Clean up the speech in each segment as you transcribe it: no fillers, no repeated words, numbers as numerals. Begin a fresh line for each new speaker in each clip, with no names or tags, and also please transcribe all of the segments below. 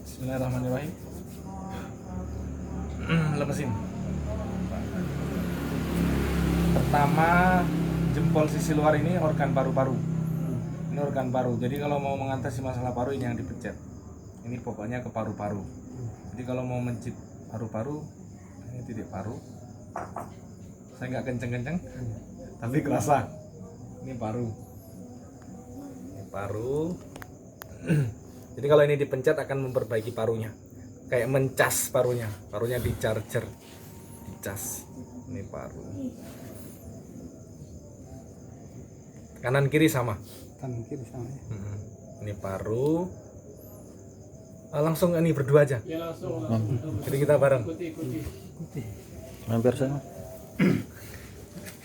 Bismillahirrahmanirrahim. Lemesin. Pertama, jempol sisi luar ini organ paru-paru. Ini organ paru. Jadi kalau mau mengatasi masalah paru ini yang dipencet. Ini pokoknya ke paru-paru. Jadi kalau mau mencit paru-paru, ini titik paru. Saya nggak kenceng-kenceng, tapi kerasa. Ini paru. Ini paru. Jadi kalau ini dipencet akan memperbaiki parunya. Kayak mencas parunya. Parunya di charger. Dicas. Ini paru. Kanan kiri sama.
Kanan kiri sama ya.
Ini paru. Langsung ini berdua aja.
Ya langsung.
Jadi kita bareng.
Ikuti.
Hampir sama.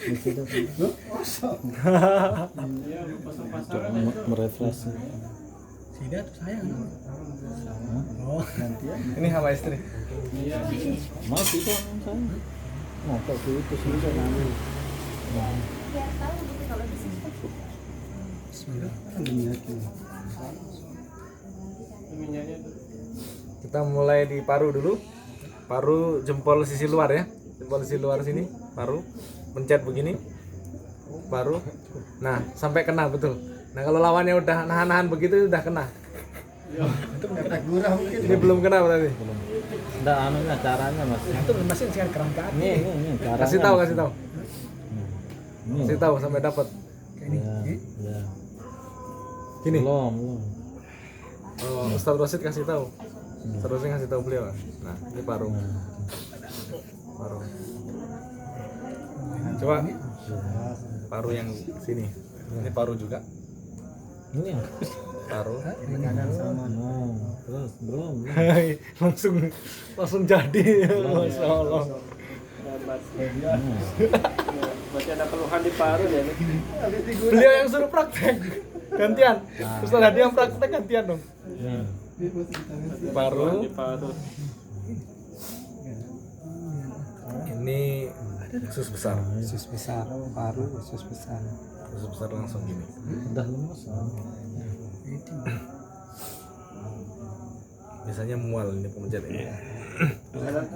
Ya pasang-pasangan itu.
Merefresh.
Sida tuh saya. Oh, gantian.
Ini sama istri.
Iya.
Mas itu saya. Mau kok itu sih namanya.
Biar tahu gitu kalau di sini.
Bismillah. Minyak ini.
Minyaknya tuh.
Kita mulai di paru dulu. Paru jempol sisi luar ya. Jempol sisi luar sini, paru. Pencet begini. Paru. Nah, sampai kena betul. Nah, kalau lawannya udah nahan-nahan begitu udah kena.
Itu efek gurah mungkin.
Ini belum kena berarti.
Enggak anunya caranya Mas.
Itu mesin sekarang kerangka.
Ini caranya.
Kasih tahu, kasih tahu.
Ini.
Kasih tahu sampai dapat.
Ini.
Ya.
Gini.
Belum.
Oh, Ustaz Rosid kasih tahu. Ustaz Rosid kasih tahu beliau. Nah, ini paru. Paru. Coba paru yang sini. Ini paru juga.
Ini ya.
Paru.
Kanan sama.
Terus belum.
Hai, langsung jadi. Masya Allah.
Berarti ada keluhan di paru ya nih.
Beliau yang suruh praktek. Gantian. Ustaz Hadi yang praktek gantian dong.
Ini.
Paru.
Di paru.
Ini usus besar.
Usus besar, paru, usus besar.
Usus besar langsung gini.
Udah lemes.
Biasanya mual ini pemencet ini.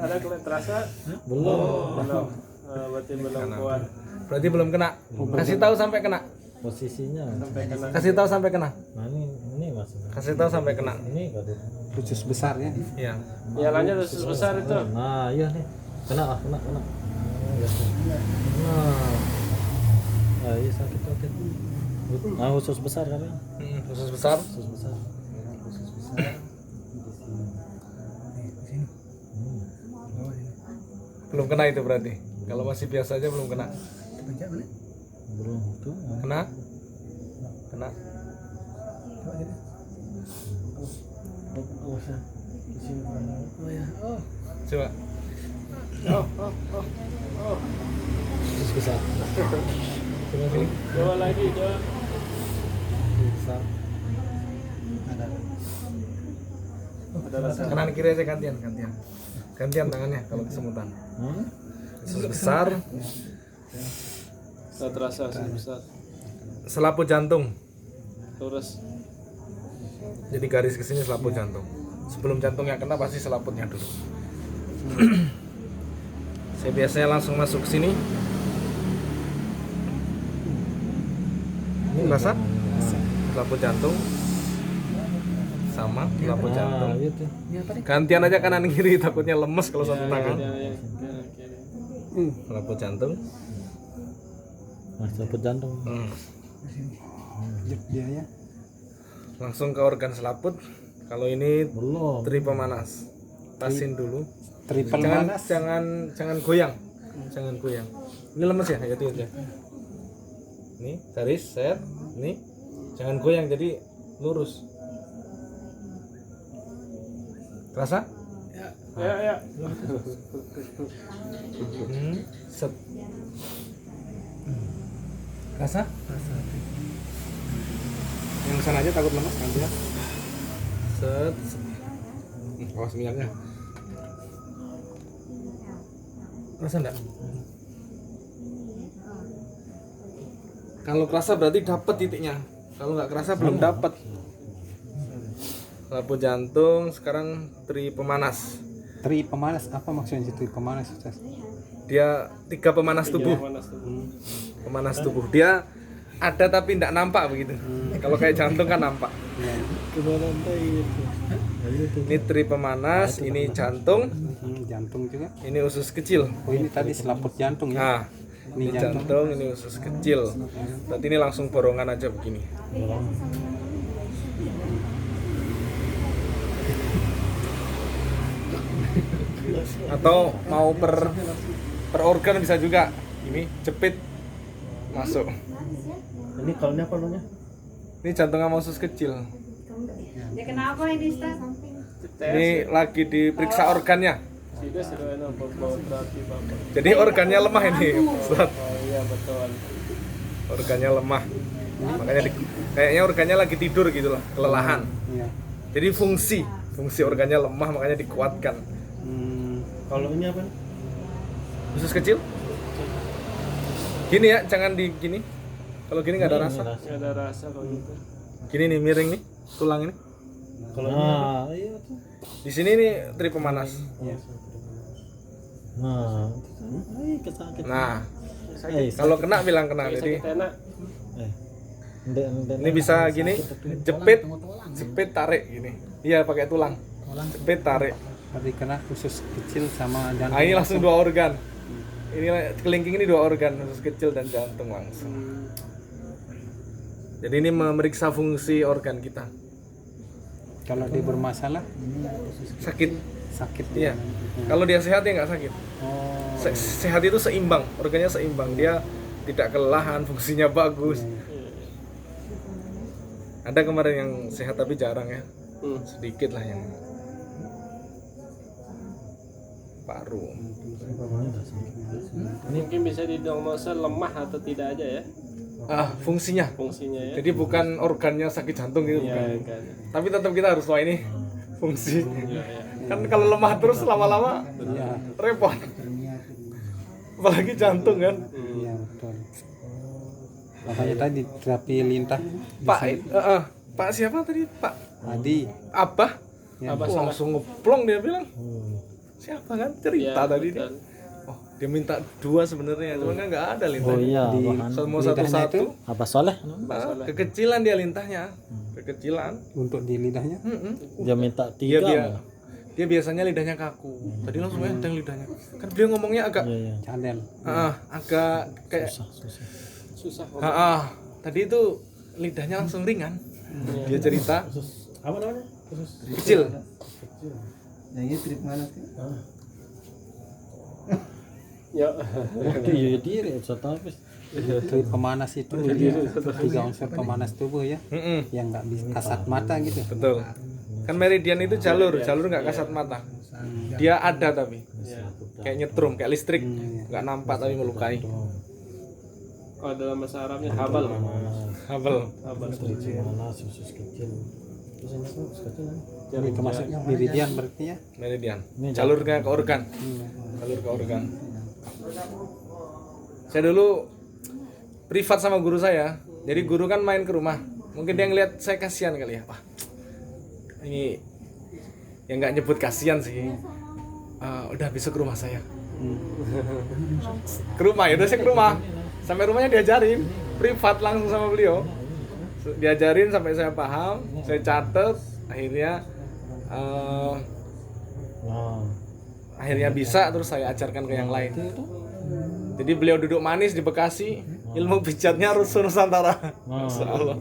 Ada keluhan terasa?
Belum.
Belum. Berarti belum kuat.
Berarti belum kena. Kasih tahu sampai kena.
Posisinya.
Sampai kena.
Kasih tahu sampai kena.
Nah ini Mas.
Kasih tahu sampai kena.
Ini kok.
Usus besar ya.
Iya.
Nyalanya usus besar itu.
Nah, iya nih. Kena. Nah. Ah, iya sakit. Nah, usus besar kan ya?
Usus besar.
Usus besar.
Belum kena itu berarti. Kalau masih biasa aja belum kena.
Belum tuh.
Kena? Kena. Coba.
Usus besar.
Coba sini.
Coba lagi, coba.
Besar.
Ada rasa.
Kanan kiri aja gantian. Gantian tangannya kalau kesemutan. Usus besar.
Tidak terasa usus besar.
Selaput jantung.
Terus.
Jadi garis ke sini selaput jantung. Sebelum jantungnya kena pasti selaputnya dulu. Saya biasanya langsung masuk ke sini. Ini rasa selaput jantung sama selaput jantung.
Nah, gitu.
Gantian aja kanan kiri takutnya lemes kalau satu tangan.
Yang kiri.
Selaput jantung.
Nah, selaput jantung.
Dia ya.
Langsung ke organ selaput. Kalau ini
Belum.
tri pemanas. Pasin dulu.
Triple
Jangan
manas.
jangan goyang. Jangan goyang. Ini lemes ya, ya itu aja. Nih, garis set. Nih. Jangan goyang jadi lurus. Terasa?
Ya.
Set. Rasa? Yang sana aja takut lemas nanti ya. Set. Awas minyaknya. Rasa enggak? Kalau kerasa berarti dapat titiknya. Kalau nggak kerasa belum dapat. Lampu jantung, sekarang tri pemanas.
Tri pemanas, apa maksudnya tri pemanas? Ustaz?
Dia 3 pemanas tubuh.
Panas tuh.
Pemanas tubuh. Dia ada tapi tidak nampak begitu. Kalau kayak jantung kan nampak.
Kemarin itu.
Ini tri pemanas, ini jantung,
Jantung juga.
ini usus kecil.
Oh ini tadi selaput jantung ya.
Nah, ini jantung, ini usus kecil. Berarti ini langsung borongan aja begini. Atau mau per organ bisa juga. Ini jepit masuk.
Ini kalau ini apa namanya?
Ini jantung sama usus kecil.
Ya kenapa ini Ustaz?
Ini lagi diperiksa organnya.
Tidak sudah apa bawa terapi bapak.
Jadi organnya lemah ini, Ustaz.
Oh iya betul.
Organnya lemah. Makanya kayaknya organnya lagi tidur gitu loh, kelelahan.
Iya.
Jadi fungsi organnya lemah makanya dikuatkan.
Kalau ini apa?
Usus kecil? Gini ya, jangan di gini. Kalau gini nggak ada rasa.
Nggak ada rasa kalau gitu.
Gini nih miring nih, tulang ini.
Kalau iya tuh.
Di sini nih tri pemanas.
Nah, kesakit.
Nah, kalau kena bilang kena. Jadi
Sakit enak.
ini bisa gini, jepit tarik gini. Iya pakai tulang. Jepit tarik.
Tadi kena usus kecil sama jantung.
Nah, ini langsung 2 organ. Ini kelingking ini 2 organ, usus kecil dan jantung langsung. Jadi ini memeriksa fungsi organ kita.
Kalau dia bermasalah
Sakit.
sakit.
Iya. Kalau dia sehat dia nggak sakit.
Oh.
Sehat itu seimbang, organnya seimbang. Dia tidak kelelahan, fungsinya bagus. Ada kemarin yang sehat tapi jarang ya. Sedikit lah yang paru.
Mungkin bisa didiagnosa lemah atau tidak aja ya
Fungsinya.
fungsinya ya.
Jadi bukan organnya sakit jantung gitu
Iya
bukan.
kan.
Tapi tetap kita harus tahu ini fungsi.
Iya ya.
Kan kalau lemah terus lama-lama
Iya.
repot. Apalagi jantung kan.
Iya betul. Makanya tadi terapi lintah
Pak siapa tadi? Pak
Adi.
Abah.
Ya.
Abah
Langsung ngeplong dia bilang. Siapa kan cerita
Iya,
tadi dia.
betul.
Oh, dia minta 2 sebenarnya, cuman kan nggak ada lintah.
Oh iya,
Di-
bahan.
Mau
lidahnya
satu-satu.
itu
Apa soleh?
Nah, kekecilan dia lintahnya. Kekecilan.
untuk di lidahnya.
Dia minta
Dia
3.
dia biasanya lidahnya kaku. Tadi langsung enteng lidahnya. Kan beliau ngomongnya agak
Iya, iya.
Cadel.
agak kayak
Susah.
Susah kok.
tadi itu lidahnya langsung ringan. Dia cerita
Apa namanya?
kecil.
Yang ini trip mana sih?
Ya.
Iya, diri habis.
Trip pemanas itu dia 3 unsur pemanas tubuh ya, yang nggak bisa kasat mata gitu.
Betul. Kan meridian itu jalur nggak kasat mata. Dia ada tapi kayak nyetrum, kayak listrik, nggak nampak tapi melukai.
Kalau dalam bahasa Arabnya habal.
Habel.
Habal.
Mana susus kecil. Terus ini tuh kecil.
Ini termasuk meridian berarti ya.
Meridian. Jalurnya ke organ. Jalur ke organ. Saya dulu privat sama guru saya. Jadi guru kan main ke rumah. Mungkin dia ngeliat saya kasihan kali ya. Wah, ini yang nggak nyebut kasihan sih. Udah besok ke rumah saya. Ke rumah ya, udah saya ke rumah. Sampai rumahnya diajarin privat langsung sama beliau. Diajarin sampai saya paham, saya catat. Akhirnya bisa, terus saya ajarkan ke yang lain. Jadi beliau duduk manis di Bekasi, ilmu pijatnya rusun Nusantara. Masya Allah.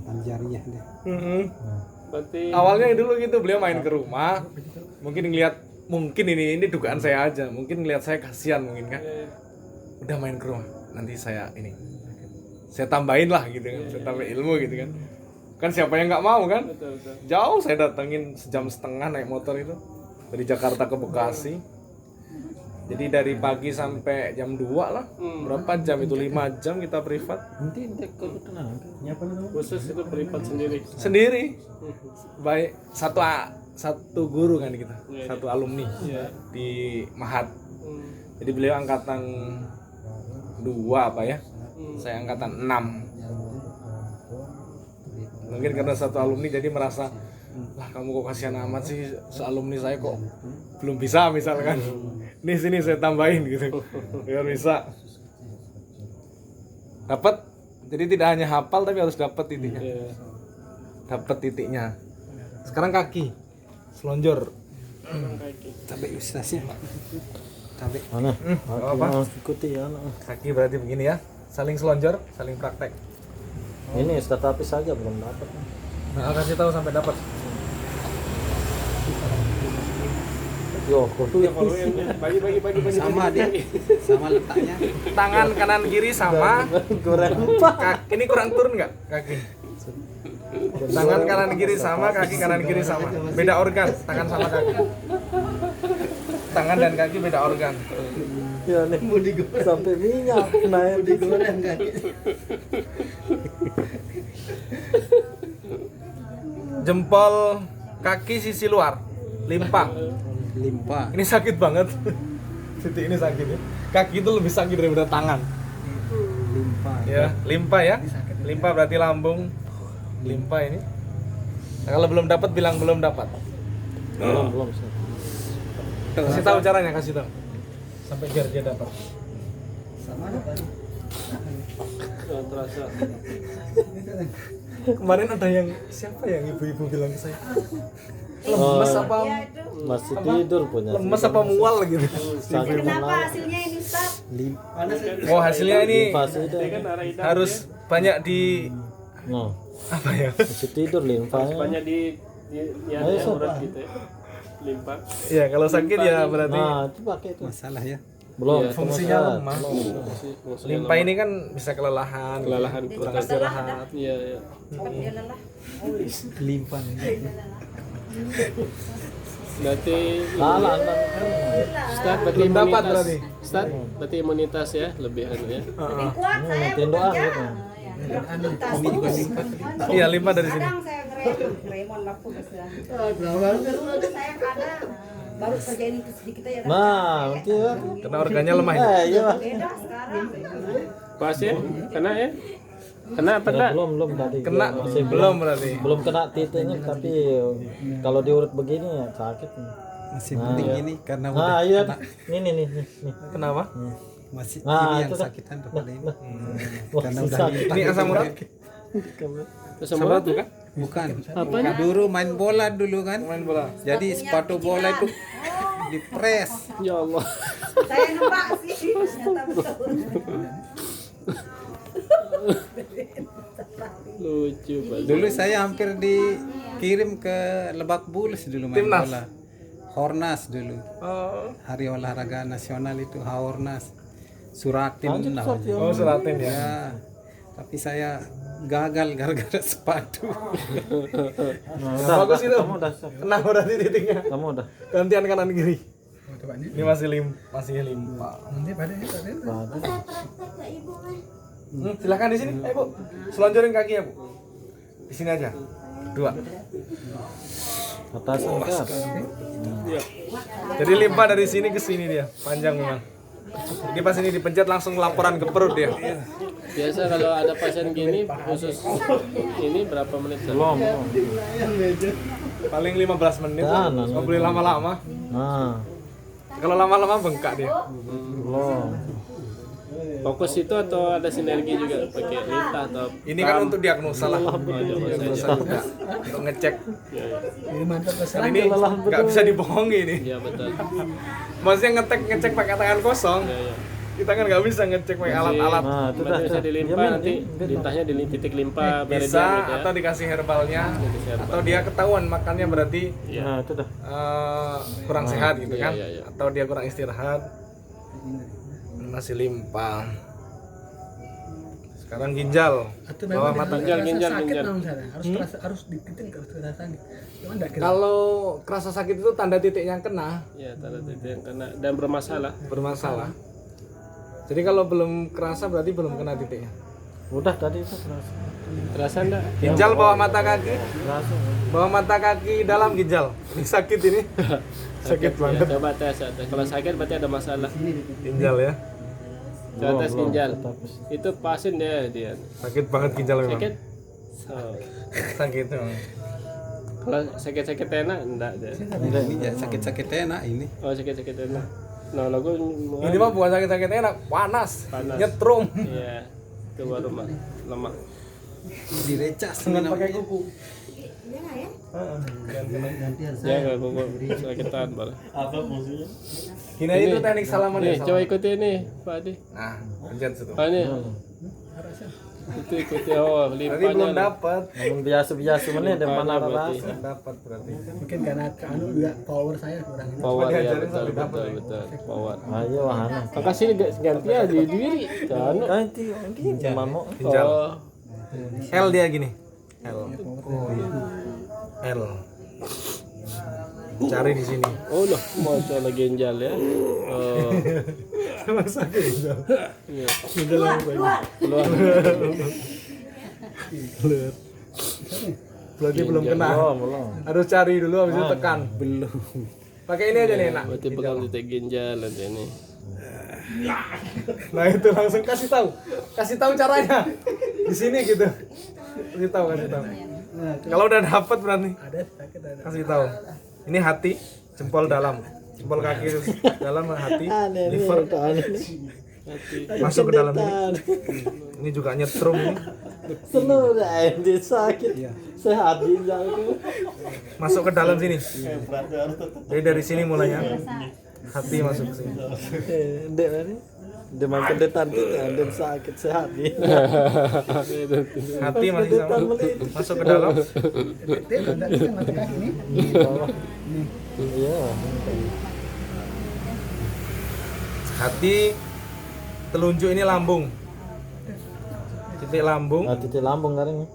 Anjariah deh.
Berarti
Awalnya dulu gitu, beliau main ke rumah, mungkin ini dugaan saya aja, mungkin ngelihat saya kasihan mungkin kan. Udah main ke rumah, nanti saya tambahin lah gitu kan, saya tambah ilmu gitu kan. Kan siapa yang nggak mau kan?
betul.
Jauh saya datengin 1,5 jam naik motor itu dari Jakarta ke Bekasi. Jadi dari pagi sampai jam 2 lah. Berapa jam itu? 5 jam kita privat.
Nanti kalau tenang. Nyapa nih?
Khusus itu privat sendiri.
Sendiri. Baik satu guru kan kita. Satu alumni di Mahat. Jadi beliau angkatan 2 apa ya? Saya angkatan 6. Mungkin karena satu alumni jadi merasa, lah kamu kok kasihan amat sih, sealumni saya kok belum bisa misalkan. Nih sini saya tambahin gitu biar bisa dapat. Jadi tidak hanya hafal tapi harus dapat titiknya.
Iya.
Dapat titiknya. Sekarang kaki selonjor.
Tapi ustaznya. Tapi
Mana?
apa?
Harus ikuti ya. Anak.
Kaki berarti begini ya, saling selonjor, saling praktek.
Ini Ustaz Hafiz saja belum dapat.
Nah, kasih tahu sampai dapat.
Yo, kok tuh ya
Bagi.
sama dia, sama letaknya.
Tangan kanan kiri sama.
kurang.
Ini kurang turun nggak kaki? Tangan kanan kiri sama, kaki kanan kiri sama. Beda organ, tangan sama kaki. Tangan dan kaki beda organ.
Ya nih sampai minyak naik digoreng kaki.
Jempol kaki sisi luar, limpa.
Limpa.
Ini sakit banget. Titik ini sakit ya. Kaki itu lebih sakit daripada tangan.
Limpa.
Ya, limpa ya. Limpa berarti lambung. Limpa ini. Nah, kalau belum dapat bilang belum dapat.
Belum Ustaz.
Kasih tahu caranya, kasih tahu. Sampai biar dia dapat.
Nggak terasa.
Kemarin ada yang siapa yang ibu-ibu bilang ke saya? Lemes apa?
Ya itu.
Masih tidur punya.
Lemes apa mual gitu.
Sakit
Kenapa hasilnya ini Ustaz?
Limpa.
Oh, hasilnya ini
Limfa sudah.
Dia kan arah hidang.
harus banyak di
No.
apa ya?
Masih tidur limfanya.
Banyak di ya
Ayo,
yang
Sob.
berat gitu ya. Limpa.
Ya, kalau sakit ya berarti
Nah, itu pakai itu.
Masalah ya.
Belum.
Iya,
fungsinya
Ustaz.
lemah.
Fungsinya
Limpa
lemah.
ini kan bisa kelelahan,
Kelelahan.
kurang
Cepat lelah
istirahat.
Iya, iya.
Cepat dia lelah.
Limpa.
Berarti
Salah Anda.
Ustaz berarti
Belum dapat
imunitas.
berarti.
Ustaz berarti imunitas ya lebih anu ya.
Lebih kuat saya
Nanti doa
bekerja.
gitu.
Ini juga limpa.
Iya, limpa dari sini.
Kadang saya gremon laku saya kadang baru kerja ini sedikit aja.
Nah, nanti ya.
Karena organnya lemah ini.
Iya.
Beda sekarang.
Pas ya? Kena ya? Kena apa
Ya,
enggak?
belum tadi.
Kena
Masih
belum berarti.
belum kena titiknya tapi kalau diurut begini ya sakit.
Masih penting ini karena udah
Nah, iya.
kena.
Nih.
Kenapa?
Masih
Nah,
ini yang
itu dah.
sakitan kepala ini.
Wah,
Karena udah
sakit.
limpa.
Ini asam urat?
Terus
Asam urat bukan?
Bukan. Dulu main bola dulu kan.
Main bola.
Jadi sepatu bola itu dipres.
Ya Allah.
Saya nebak sih. Ternyata betul.
Lucu banget.
Dulu saya hampir dikirim ke Lebak Bulus dulu main
Timnas?
bola. Hornas dulu.
Oh,
Hari Olahraga Nasional itu Hornas. Suratin namanya.
oh suratin ya.
Ya. Tapi saya gagal gara-gara sepatu.
Bagus itu.
Kamu udah.
Kena berarti titiknya.
Kamu udah.
Gantian kanan kiri. Ini masih limpa. Silakan di sini, Bu. Selonjorin kaki ya, Bu. Di sini aja. Dua.
Atasan kan.
Jadi limpa dari sini ke sini dia, panjang memang. Ini pas ini dipencet langsung laporan ke perut dia.
Biasa kalau ada pasien gini khusus ini berapa menit? Ustaz?
Belum.
Paling 15 menit.
Nah,
Nggak boleh lama-lama.
Nah,
Kalau lama-lama bengkak dia.
belum.
Fokus itu atau ada sinergi juga pakai lintah atau
Ini kan untuk diagnosa lah.
diagnosa
Diagnosa juga. Untuk ngecek.
ya, ya.
Kan ini nggak bisa dibohongi ini.
Iya betul.
Maksudnya ngecek pakai tangan kosong.
Ya, ya.
Kita kan nggak bisa ngecek pakai alat-alat.
Nah, itu
Berarti
dah.
bisa dilimpa nanti lintahnya di titik limpa meridian
Bisa
gitu ya.
atau dikasih herbalnya
Dikasih herbal.
atau dia ketahuan makannya berarti
Nah, itu dah.
kurang sehat gitu
iya,
kan
iya, iya.
atau dia kurang istirahat masih limpa. Sekarang ginjal bawah mata.
Ginjal.
Kalau kerasa sakit itu tanda titik yang kena
Ya, tanda titik yang kena dan bermasalah.
bermasalah. Jadi kalau belum kerasa berarti belum kena titiknya.
Udah tadi itu terasa.
Terasa enggak?
Ginjal bawah mata kaki,
Terasa.
bawah mata kaki dalam ginjal. Ini sakit ini. Sakit banget.
Ya, coba tes. Kalau sakit berarti ada masalah.
Ginjal ya.
Coba tes ginjal. Itu pasien dia.
Sakit banget ginjal memang.
Sakit. So,
Sakit memang.
kalau sakit-sakit enak enggak deh.
Ini ya sakit-sakit enak ini.
Oh, sakit-sakit enak. Nah, lagu
Ini mah bukan sakit-sakit enak, panas,
Panas.
nyetrum.
Iya. Itu baru mah lemah.
Direcas dengan pakai kuku.
Ya enggak pokok sakitan malah.
Gini aja tuh teknik salaman ya.
Nih, coba ikuti nih, Pak Adi.
Nah, pencet situ.
Ah, ini. Itu ikuti oh,
Berarti
limpahnya.
belum dapat.
Namun biasa-biasa mana ada mana
Berarti.
rasa.
Dapat berarti.
Mungkin karena juga power saya kurang ini.
Power ya,
diajarin
betul,
sampai dapat,
betul. Power.
Ayo wahana.
Kakak sini ganti aja di diri. Anu.
Ganti mamo.
Ginjal.
Oh,
L dia gini. L. L. Cari di sini.
oh loh, mau coba ginjal ya. Oh,
Masa ginjal.
iya.
Keluar.
Keluar.
Berarti belum kena.
Belum.
Harus cari dulu habis itu tekan.
Belum.
Pakai ini aja nih enak.
Berarti pegang titik ginjal nanti ini.
Nah itu langsung kasih tahu caranya di sini gitu. Kasih tahu. Kalau udah dapat berarti
Ada sakit ada.
kasih tahu. Ini hati, jempol dalam, jempol kaki dalam hati, liver masuk ke dalam ini. Ini juga nyetrum ini.
Seluruh dia sakit. Sehat ginjalku.
Masuk ke dalam sini. Jadi dari sini mulainya. Hati masuk ke sini.
Dek ini. Dia makan detan itu dan sakit sehat nih.
Hati masih sama. Masuk ke dalam.
Itu ada kan mata kaki ini.
Iya.
Hati, telunjuk ini lambung. Titik lambung.
Titik lambung kan ini.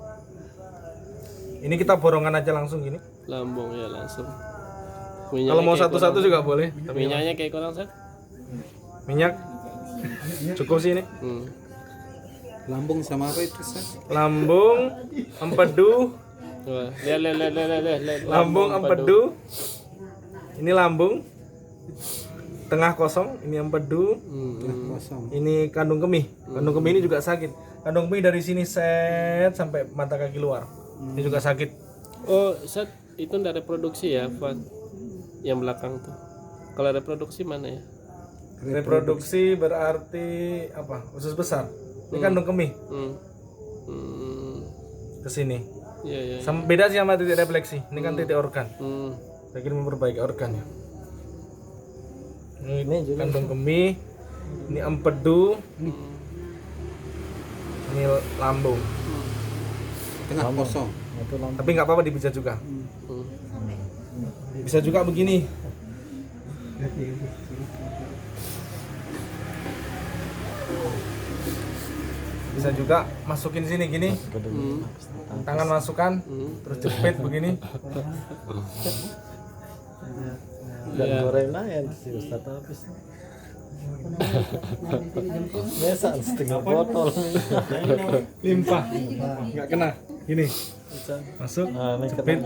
Ini kita borongan aja langsung gini.
Lambung ya langsung.
Kalau mau satu-satu juga boleh. Tapi
Minyaknya kayak kurang set.
minyak cukup sih ini.
Lambung sama apa itu, Sas?
Lambung, empedu,
Wah, lihat.
lambung, empedu. Ini lambung. Tengah kosong, ini empedu.
Kosong.
Ini kandung kemih. Kandung kemih ini juga sakit. Kandung kemih dari sini set sampai mata kaki luar. Ini juga sakit.
Oh, set itu ndak reproduksi ya, Van? Yang belakang tuh. Kalau reproduksi mana ya?
Reproduksi berarti apa? Usus besar. Ini kandung kemih ke sini.
Iya.
Beda sih sama titik refleksi. Ini kan titik organ. Lagi memperbaiki organ ya. Ini kandung kemih. Ini empedu. Ini lambung.
Tengah kosong.
Tapi nggak apa-apa dipijat juga. Bisa juga begini. Bisa juga masukin sini gini. Tangan masukkan, terus jepit begini.
Dan goreng naik si Ustaz habis. Biasa setengah botol.
Limpah. Nggak kena. Gini. Masuk,
Nah, ini
jepit.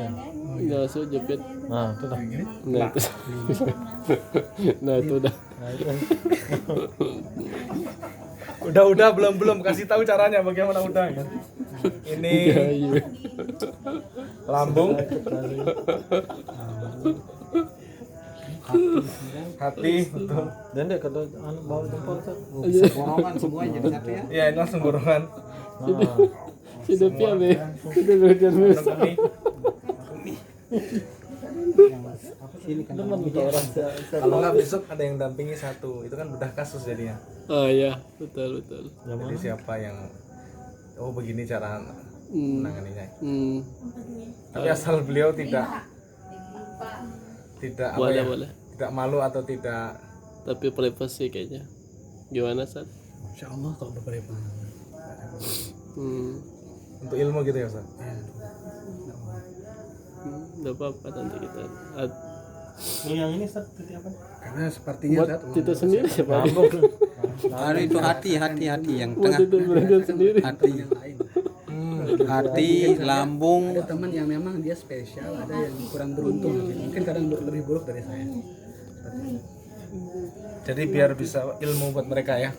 Masuk jepit.
Nah, itu dah.
Nah, itu. Nah, itu udah.
Nah, itu.
Udah belum kasih tahu caranya bagaimana udah ya. Ini
Iya.
lambung, hati, betul.
Dan dia kalau anu bawa jempol Ustaz.
Borongan semua jadi satu ya.
Ya ini langsung borongan.
Nah,
Sudah piam ya. Sudah belajar
Kandung kemih.
Sini kan.
teman kita orang
Kalau nggak besok ada yang dampingi satu, itu kan bedah kasus jadinya.
Oh iya, betul.
Jadi siapa yang begini cara menanganinya. Tapi asal beliau tidak apa
Boleh,
ya,
boleh.
tidak malu atau tidak.
Tapi privasi kayaknya. Gimana, Sat?
Insya Allah kalau beberapa.
Untuk ilmu gitu ya Ustaz.
Enggak apa-apa nanti kita.
yang ini Ustaz titik apa?
Karena sepertinya
Buat kita sendiri siapa?
Ada itu hati yang
Buat
tengah.
itu belajar sendiri.
Hati, hati, lambung.
ada teman yang memang dia spesial, ada yang kurang beruntung. Mungkin kadang lebih buruk dari saya.
Jadi biar bisa ilmu buat mereka ya.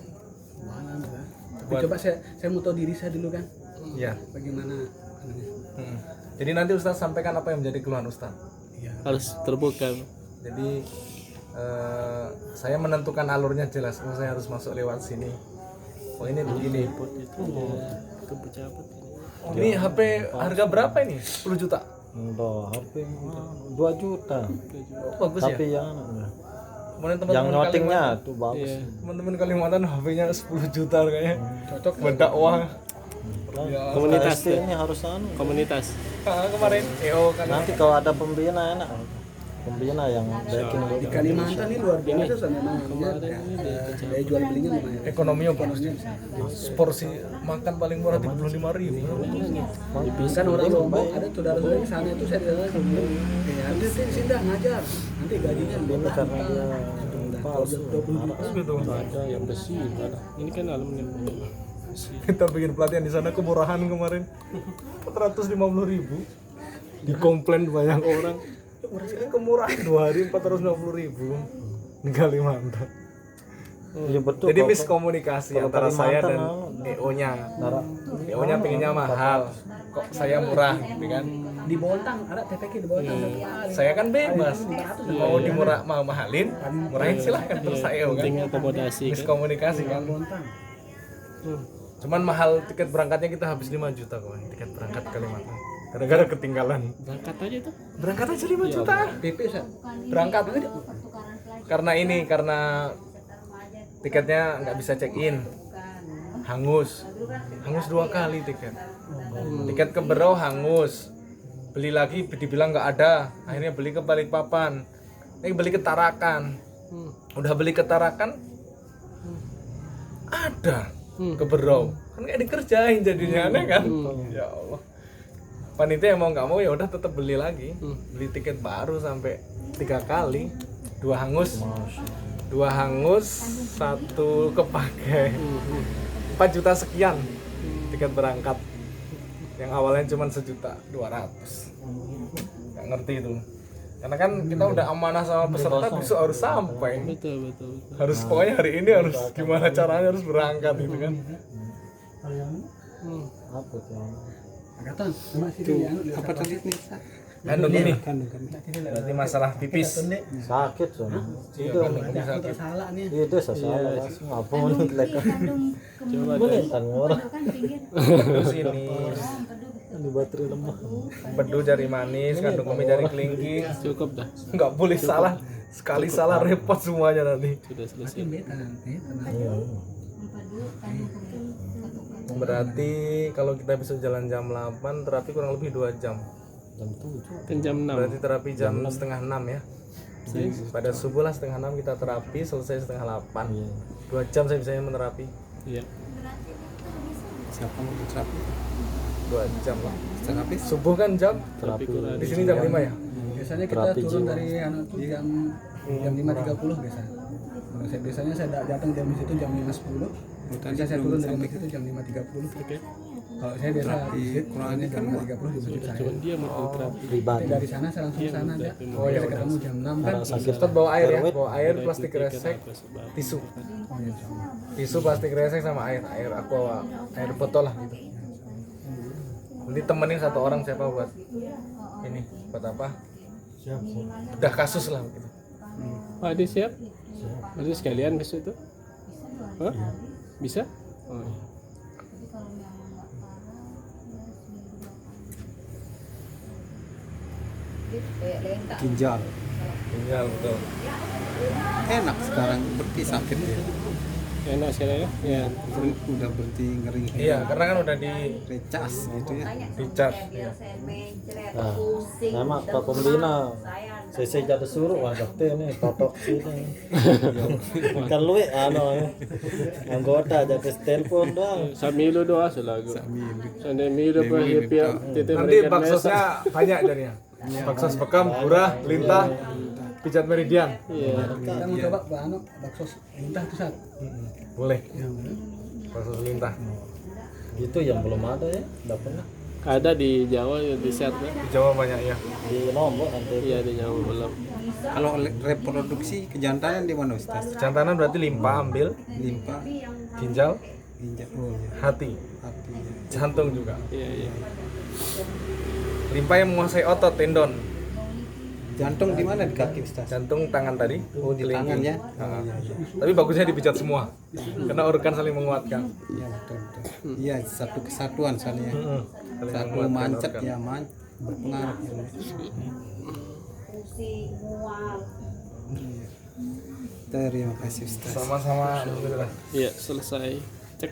buat
Coba saya mau tahu diri saya dulu kan.
ya.
Bagaimana anunya.
Jadi nanti Ustaz sampaikan apa yang menjadi keluhan Ustaz.
Iya.
Harus terbuka.
Jadi saya menentukan alurnya jelas. Oh, saya harus masuk lewat sini. Oh ini begini.
Itu pejabat ini.
Ini HP harga berapa ini? 10 juta.
Udah HP 2 juta.
Oh, bagus ya.
Tapi yang
Kemudian
yang
teman-teman
notingnya
Kalimantan,
tuh bagus.
Iya.
teman-teman Kalimantan HP-nya 10 juta kayaknya.
Cocok
Berdakwah.
Komunitas
KST ini harus
Komunitas.
Kemarin EO kan.
Nanti kalau ada pembina enak. Pembina yang backing
di Kalimantan ini luar biasa sama memang daya jual belinya lumayan.
Ekonominya bagus. Porsi makan paling murah 35.000.
Kan orang Lombok ada saudara-saudara di sana itu saya dengar nanti sini dah ngajar nanti gajinya
ini karena dia palsu.
Gitu.
Ada yang besi, ada. Ini kan aluminium. Besi.
Kita bikin pelatihan di sana kemurahan kemarin 450.000. Dikomplain banyak orang. Ini kemurahan 2 hari 450.000 di Kalimantan.
Iya betul.
Jadi
kalau-
miskomunikasi
kalau
antara saya dan
Kalimantan,
EO-nya.
Nara-
EO-nya pengennya mahal, kok saya murah, gitu kan?
di Bontang ada TPK di Bontang.
Saya kan bebas, mau dimurah mau mahalin, murahin silahkan terserah EO kan.
Penting akomodasi kan.
Miskomunikasi kan.
Bontang.
Cuman mahal tiket berangkatnya kita habis 5 juta kawan, tiket berangkat ke Kalimantan. Gara-gara ketinggalan.
Berangkat aja tuh.
Berangkat aja 5 juta.
PP saya.
Berangkat karena tiketnya nggak bisa check in, hangus 2 kali tiket ke Berau hangus, beli lagi dibilang nggak ada, akhirnya beli ke Balikpapan, beli ke Tarakan, udah beli ke Tarakan ada ke Berau, kan nggak dikerjain jadinya aneh kan. Ya Allah, panitia yang mau nggak mau ya udah tetap beli lagi, beli tiket baru sampai 3 kali, 2 hangus, 1 kepake, 4 juta sekian tiket berangkat, yang awalnya cuma 1.200.000. Nggak ngerti itu, karena kan kita udah amanah sama peserta, besok harus sampai,
Betul.
harus pokoknya hari ini harus gimana caranya harus berangkat gitu kan.
Apa tuh?
Angkatan sama sini anu
Apa tadi nih?
Kandung ini
Kandung kami.
berarti masalah pipis.
Sakit soalnya.
Itu kandung sakit.
salah nih.
Itu salah langsung apa nih leka.
Coba
Kan orang
Terus ini
di baterai lemah.
bedu jari manis, kandung kami jari kelingking.
cukup dah.
Nggak boleh salah, sekali salah repot semuanya nanti.
Sudah selesai.
Berarti kalau kita bisa jalan jam 8, terapi kurang lebih 2 jam.
Jam 7.
Kan jam 6.
Berarti terapi jam setengah 6 ya. Pada subuh lah setengah 6 kita terapi, selesai setengah 8. 2 jam saya bisa menerapi.
Iya.
Siapa mau terapi?
2 jam lah.
Terapi?
Subuh kan jam,
Terapi Quran.
di sini jam 5 ya.
Biasanya kita
Terapi
turun
jiwa.
dari anu tuh jam 5.30 biasa. Biasanya saya datang jam situ jam 5.10. Biasanya saya turun dari situ jam 5.30.
Oke.
Kalau saya biasa visit,
Qurannya
jam
kan
5.30 di masjid saya.
Cuman dia mau terapi.
Pribadi.
Dari sana saya langsung ke sana aja.
Oh ya
Saya ketemu jam 6 kan.
Ustaz bawa air ya, bawa air, plastik resek, tisu. Tisu, plastik resek sama air aqua, air botol lah gitu. Nanti temenin 1 orang siapa buat ini, buat apa? Udah kasus lah gitu.
Pak Adi siap? Berarti sekalian ke situ? Hah? Bisa? Oh, iya.
Ginjal.
Tinggal betul.
Enak sekarang berhenti sakit ya.
Enak sekali ya? Ya.
Udah berhenti ngeri.
Iya, karena kan udah di
Recas gitu ya.
dicat. Iya.
Nah, memang Pak Pembina saya jadi suruh wah dokter nih totok sini. Kan lu anggota jadi telepon doang.
Samilo doa selagu. Samilo apa happy tete
Nanti
mereka
baksosnya banyak jadinya. Baksos bekam, gurah, lintah, pijat meridian.
Iya.
Kita mau coba bakso lintah tuh saat.
Boleh. Baksos lintah.
Itu yang belum ada ya, enggak pernah.
Ada di Jawa ya di set kan?
Di Jawa banyak ya.
Di Lombok nanti.
Iya di Jawa belum.
Kalau reproduksi kejantanan di mana Ustaz?
Jantanan berarti limpa ambil,
Limpa.
ginjal,
Injak ya.
hati,
Hati ya.
jantung juga.
Iya, iya.
Limpa yang menguasai otot tendon.
Jantung di mana? Di kaki Ustaz?
Jantung tangan tadi.
Oh, di tangan ya.
Ah. Tapi bagusnya dipijat semua. Karena organ saling menguatkan.
Iya betul betul. Iya satu kesatuan soalnya.
Saling
Satu
menguatkan
mancet
organ.
ya berpengaruh. Ya.
Fungsi mual.
Iya. Terima kasih Ustaz.
Sama-sama. Alhamdulillah.
Iya, selesai. Cek.